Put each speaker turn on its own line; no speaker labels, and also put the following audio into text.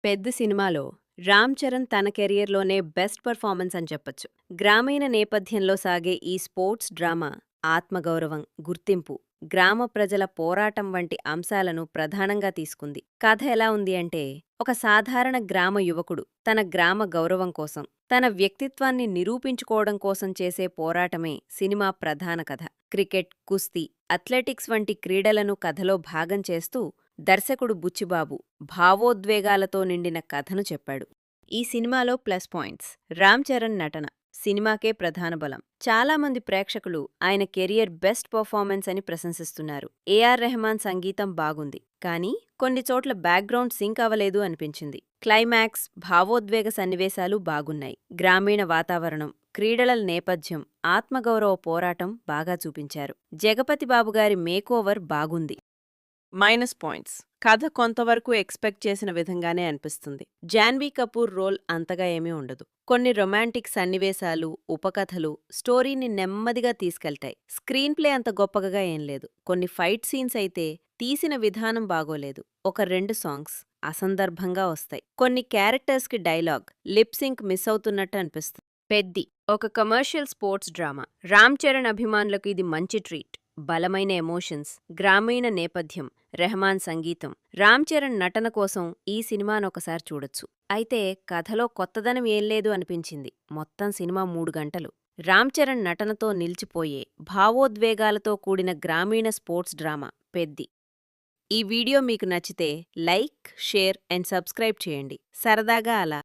పెద్ద సినిమాలో రామ్ చరణ్ తన కెరియర్లోనే బెస్ట్ పర్ఫార్మెన్స్ అని చెప్పొచ్చు. గ్రామీణ నేపథ్యంలో సాగే ఈ స్పోర్ట్స్ డ్రామా ఆత్మగౌరవం, గుర్తింపు, గ్రామ ప్రజల పోరాటం వంటి అంశాలను ప్రధానంగా తీసుకుంది. కథ ఎలా ఉంది అంటే, ఒక సాధారణ గ్రామ యువకుడు తన గ్రామ గౌరవం కోసం, తన వ్యక్తిత్వాన్ని నిరూపించుకోవడం కోసం చేసే పోరాటమే సినిమా ప్రధాన కథ. క్రికెట్, కుస్తీ, అథ్లెటిక్స్ వంటి క్రీడలను కథలో భాగం చేస్తూ దర్శకుడు బుచ్చిబాబు భావోద్వేగాలతో నిండిన కథను చెప్పాడు. ఈ సినిమాలో ప్లస్ పాయింట్స్: రామ్ చరణ్ నటన సినిమాకే ప్రధాన బలం. చాలామంది ప్రేక్షకులు ఆయన కెరియర్ బెస్ట్ పర్ఫార్మెన్స్ అని ప్రశంసిస్తున్నారు. ఏఆర్ రెహమాన్ సంగీతం బాగుంది, కానీ కొన్ని చోట్ల బ్యాక్గ్రౌండ్ సింక్ అవ్వలేదు అనిపించింది. క్లైమాక్స్, భావోద్వేగ సన్నివేశాలు బాగున్నాయి. గ్రామీణ వాతావరణం, క్రీడల నేపథ్యం, ఆత్మగౌరవ పోరాటం బాగా చూపించారు. జగపతి బాబుగారి మేకోవర్ బాగుంది.
మైనస్ పాయింట్స్: కథ కొంతవరకు ఎక్స్పెక్ట్ చేసిన విధంగానే అనిపిస్తుంది. జాన్వీ కపూర్ రోల్ అంతగా ఏమీ ఉండదు. కొన్ని రొమాంటిక్ సన్నివేశాలు, ఉపకథలు స్టోరీని నెమ్మదిగా తీసుకెళ్తాయి. స్క్రీన్ ప్లే అంత గొప్పగా ఏం లేదు. కొన్ని ఫైట్ సీన్స్ అయితే తీసిన విధానం బాగోలేదు. ఒక 2 సాంగ్స్ అసందర్భంగా వస్తాయి. కొన్ని క్యారెక్టర్స్కి డైలాగ్, లిప్ సింక్ మిస్ అవుతున్నట్టు అనిపిస్తుంది. పెద్ది ఒక commercial sports drama. Ram Charan అభిమానులకు ఇది మంచి ట్రీట్. బలమైన ఎమోషన్స్, గ్రామీణ నేపథ్యం, రెహమాన్ సంగీతం, రామ్ చరణ్ నటన కోసం ఈ సినిమాను ఒకసారి చూడొచ్చు. అయితే కథలో కొత్తదనం ఏం లేదు అనిపించింది. మొత్తం సినిమా 3 గంటలు. రామ్ చరణ్ నటనతో నిలిచిపోయే, భావోద్వేగాలతో కూడిన గ్రామీణ స్పోర్ట్స్ డ్రామా పెద్ది. ఈ వీడియో మీకు నచ్చితే లైక్, షేర్ అండ్ సబ్స్క్రైబ్ చేయండి. సరదాగా అలా